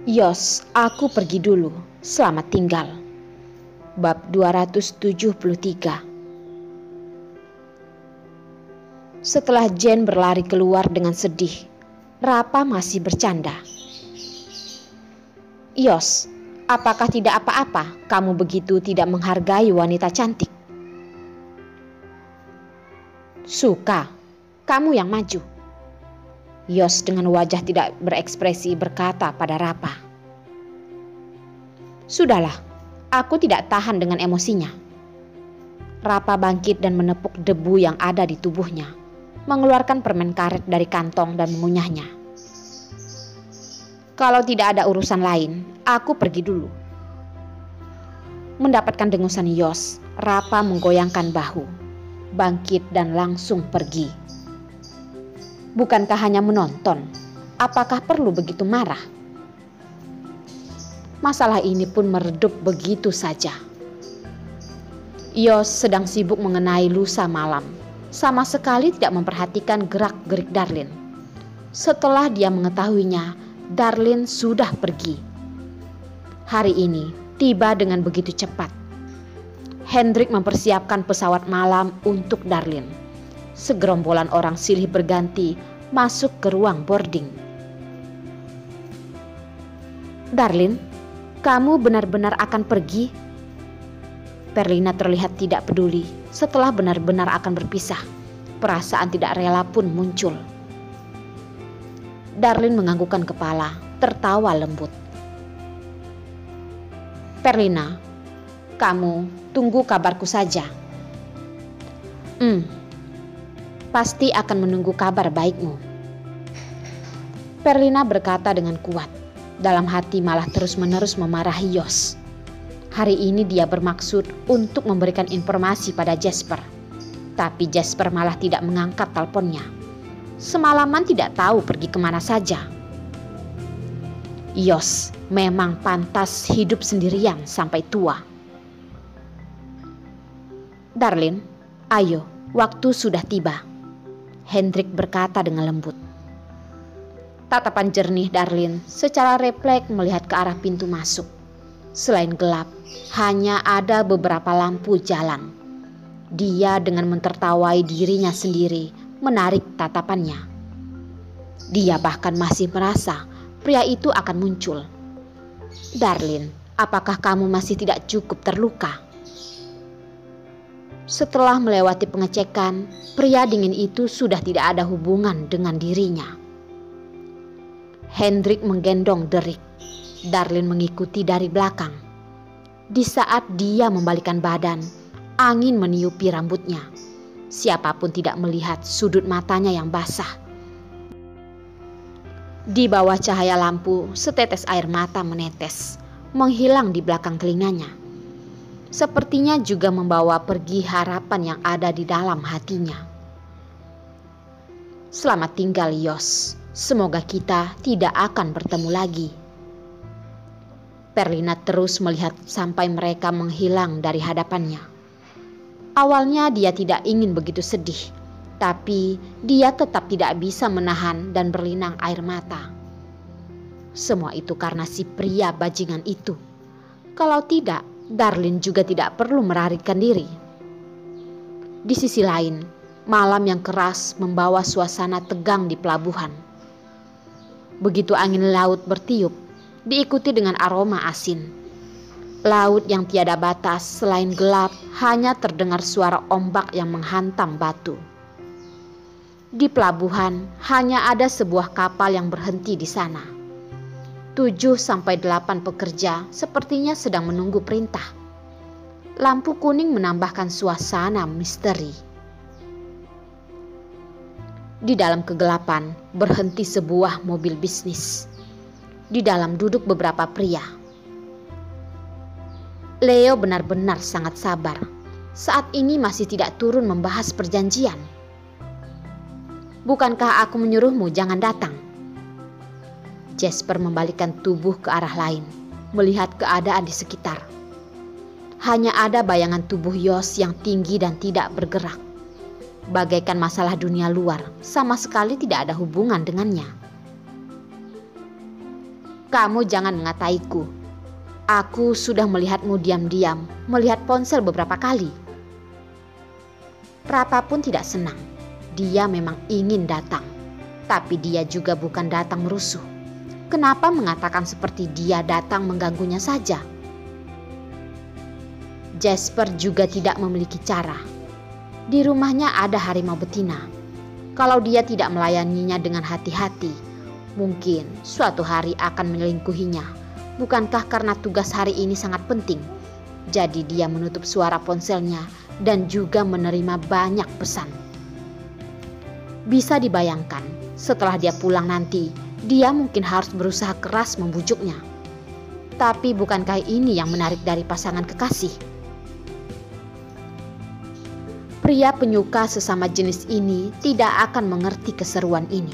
Yos, aku pergi dulu. Selamat tinggal. Bab 273. Setelah Jen berlari keluar dengan sedih, Rapa masih bercanda. Yos, apakah tidak apa-apa kamu begitu tidak menghargai wanita cantik? Suka, kamu yang maju. Yos dengan wajah tidak berekspresi berkata pada Rapa. Sudahlah, aku tidak tahan dengan emosinya. Rapa bangkit dan menepuk debu yang ada di tubuhnya, mengeluarkan permen karet dari kantong dan mengunyahnya. Kalau tidak ada urusan lain, aku pergi dulu. Mendapatkan dengusan Yos, Rapa menggoyangkan bahu, bangkit dan langsung pergi. Bukankah hanya menonton? Apakah perlu begitu marah? Masalah ini pun meredup begitu saja. Yos sedang sibuk mengenai lusa malam, sama sekali tidak memperhatikan gerak-gerik Darlin. Setelah dia mengetahuinya, Darlin sudah pergi. Hari ini tiba dengan begitu cepat. Hendrik mempersiapkan pesawat malam untuk Darlin. Segerombolan orang silih berganti masuk ke ruang boarding. Darlin, kamu benar-benar akan pergi? Perlina terlihat tidak peduli. Setelah benar-benar akan berpisah, perasaan tidak rela pun muncul. Darlin menganggukkan kepala, tertawa lembut. Perlina, kamu tunggu kabarku saja. Pasti akan menunggu kabar baikmu. Perlina berkata dengan kuat. Dalam hati malah terus-menerus memarahi Yos. Hari ini dia bermaksud untuk memberikan informasi pada Jasper. Tapi Jasper malah tidak mengangkat teleponnya. Semalaman tidak tahu pergi kemana saja. Yos memang pantas hidup sendirian sampai tua. Darlin, ayo, waktu sudah tiba. Hendrik berkata dengan lembut. Tatapan jernih Darlin secara refleks melihat ke arah pintu masuk. Selain gelap, hanya ada beberapa lampu jalan. Dia dengan mentertawai dirinya sendiri menarik tatapannya. Dia bahkan masih merasa pria itu akan muncul. Darlin, apakah kamu masih tidak cukup terluka? Setelah melewati pengecekan, pria dingin itu sudah tidak ada hubungan dengan dirinya. Hendrik menggendong Derik. Darlin mengikuti dari belakang. Di saat dia membalikkan badan, angin meniupi rambutnya. Siapapun tidak melihat sudut matanya yang basah. Di bawah cahaya lampu, setetes air mata menetes, menghilang di belakang telinganya. Sepertinya juga membawa pergi harapan yang ada di dalam hatinya. Selamat tinggal Yos, semoga kita tidak akan bertemu lagi. Perlina terus melihat sampai mereka menghilang dari hadapannya. Awalnya dia tidak ingin begitu sedih, tapi dia tetap tidak bisa menahan dan berlinang air mata. Semua itu karena si pria bajingan itu. Kalau tidak, Darlin juga tidak perlu melarikan diri. Di sisi lain, malam yang keras membawa suasana tegang di pelabuhan. Begitu angin laut bertiup, diikuti dengan aroma asin. Laut yang tiada batas, selain gelap, hanya terdengar suara ombak yang menghantam batu. Di pelabuhan, hanya ada sebuah kapal yang berhenti di sana. 7-8 pekerja sepertinya sedang menunggu perintah. Lampu kuning menambahkan suasana misteri. Di dalam kegelapan berhenti sebuah mobil bisnis. Di dalam duduk beberapa pria. Leo benar-benar sangat sabar. Saat ini masih tidak turun membahas perjanjian. Bukankah aku menyuruhmu jangan datang? Jasper membalikkan tubuh ke arah lain, melihat keadaan di sekitar. Hanya ada bayangan tubuh Yos yang tinggi dan tidak bergerak. Bagaikan masalah dunia luar, sama sekali tidak ada hubungan dengannya. Kamu jangan mengataiku. Aku sudah melihatmu diam-diam melihat ponsel beberapa kali. Rapa pun tidak senang. Dia memang ingin datang, tapi dia juga bukan datang merusuh. Kenapa mengatakan seperti dia datang mengganggunya saja? Jasper juga tidak memiliki cara. Di rumahnya ada harimau betina. Kalau dia tidak melayaninya dengan hati-hati, mungkin suatu hari akan menyelingkuhinya. Bukankah karena tugas hari ini sangat penting? Jadi dia menutup suara ponselnya dan juga menerima banyak pesan. Bisa dibayangkan, setelah dia pulang nanti, dia mungkin harus berusaha keras membujuknya. Tapi bukankah ini yang menarik dari pasangan kekasih? Pria penyuka sesama jenis ini tidak akan mengerti keseruan ini.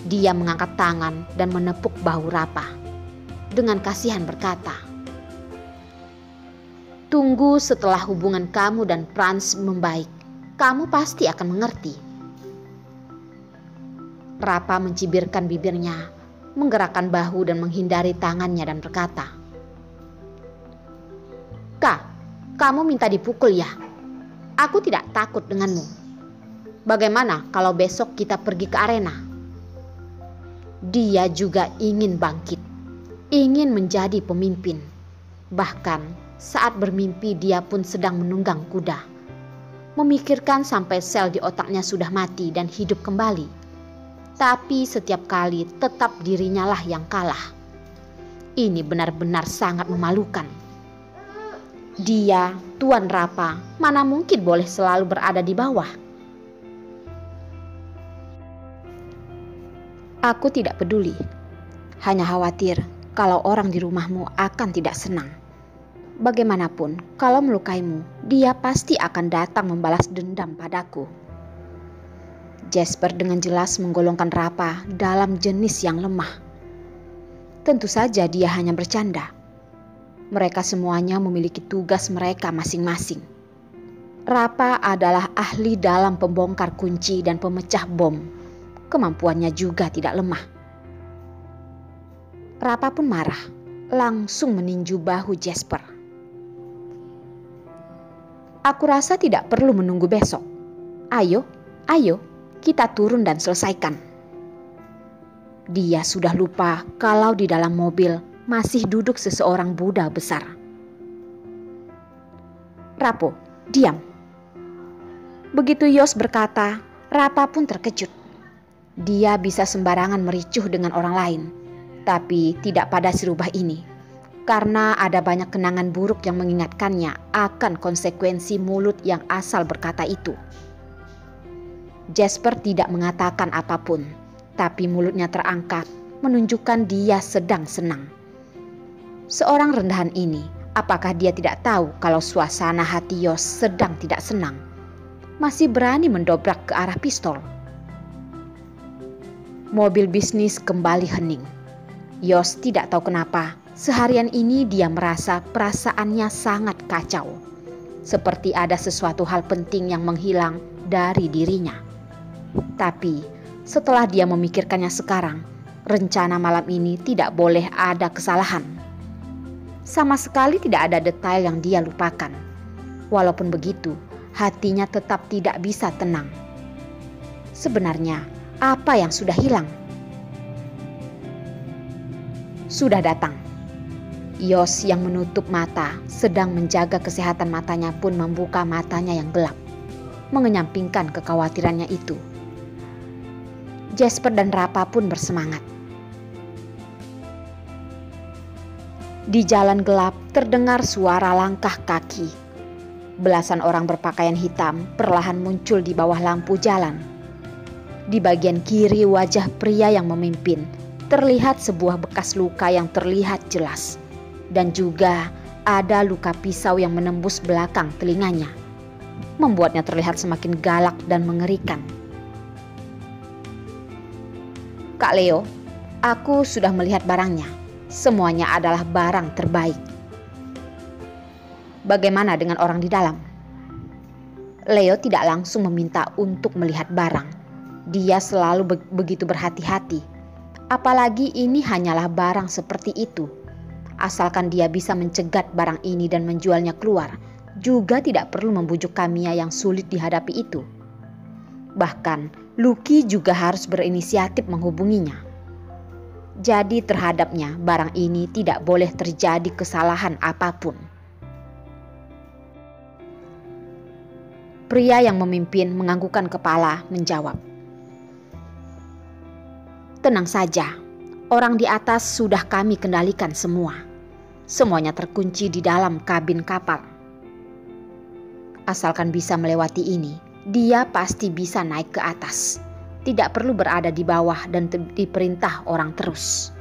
Dia mengangkat tangan dan menepuk bahu Rapa. Dengan kasihan berkata, "Tunggu setelah hubungan kamu dan Franz membaik. Kamu pasti akan mengerti." Rapa mencibirkan bibirnya, menggerakkan bahu dan menghindari tangannya dan berkata, "Kak, kamu minta dipukul ya? Aku tidak takut denganmu. Bagaimana kalau besok kita pergi ke arena?" Dia juga ingin bangkit, ingin menjadi pemimpin. Bahkan saat bermimpi dia pun sedang menunggang kuda, memikirkan sampai sel di otaknya sudah mati dan hidup kembali. Tapi setiap kali tetap dirinya lah yang kalah. Ini benar-benar sangat memalukan. Dia, Tuan Rapa, mana mungkin boleh selalu berada di bawah. Aku tidak peduli, hanya khawatir kalau orang di rumahmu akan tidak senang. Bagaimanapun, kalau melukaimu, dia pasti akan datang membalas dendam padaku. Jasper dengan jelas menggolongkan Rapa dalam jenis yang lemah. Tentu saja dia hanya bercanda. Mereka semuanya memiliki tugas mereka masing-masing. Rapa adalah ahli dalam pembongkar kunci dan pemecah bom. Kemampuannya juga tidak lemah. Rapa pun marah, langsung meninju bahu Jasper. "Aku rasa tidak perlu menunggu besok. Ayo, kita turun dan selesaikan." Dia sudah lupa kalau di dalam mobil masih duduk seseorang Buddha besar. "Rapo, diam." Begitu Yos berkata, Rapa pun terkejut. Dia bisa sembarangan mericuh dengan orang lain, tapi tidak pada si rubah ini, karena ada banyak kenangan buruk yang mengingatkannya akan konsekuensi mulut yang asal berkata itu. Jasper tidak mengatakan apapun, tapi mulutnya terangkat, menunjukkan dia sedang senang. Seorang rendahan ini, apakah dia tidak tahu kalau suasana hati Yos sedang tidak senang? Masih berani mendobrak ke arah pistol. Mobil bisnis kembali hening. Yos tidak tahu kenapa, seharian ini dia merasa perasaannya sangat kacau. Seperti ada sesuatu hal penting yang menghilang dari dirinya. Tapi setelah dia memikirkannya sekarang, rencana malam ini tidak boleh ada kesalahan. Sama sekali tidak ada detail yang dia lupakan. Walaupun begitu, hatinya tetap tidak bisa tenang. Sebenarnya, apa yang sudah hilang? Sudah datang. Yos yang menutup mata, sedang menjaga kesehatan matanya pun membuka matanya yang gelap, mengenyampingkan kekhawatirannya itu. Jasper dan Rapa pun bersemangat. Di jalan gelap terdengar suara langkah kaki. Belasan orang berpakaian hitam perlahan muncul di bawah lampu jalan. Di bagian kiri wajah pria yang memimpin terlihat sebuah bekas luka yang terlihat jelas. Dan juga ada luka pisau yang menembus belakang telinganya, membuatnya terlihat semakin galak dan mengerikan. "Kak Leo, aku sudah melihat barangnya. Semuanya adalah barang terbaik." "Bagaimana dengan orang di dalam?" Leo tidak langsung meminta untuk melihat barang. Dia selalu begitu berhati-hati. Apalagi ini hanyalah barang seperti itu. Asalkan dia bisa mencegat barang ini dan menjualnya keluar, juga tidak perlu membujuk Kamiya yang sulit dihadapi itu. Bahkan Lucky juga harus berinisiatif menghubunginya. Jadi terhadapnya barang ini tidak boleh terjadi kesalahan apapun. Pria yang memimpin menganggukkan kepala menjawab, "Tenang saja, orang di atas sudah kami kendalikan semua. Semuanya terkunci di dalam kabin kapal. Asalkan bisa melewati ini, dia pasti bisa naik ke atas. Tidak perlu berada di bawah dan diperintah orang terus."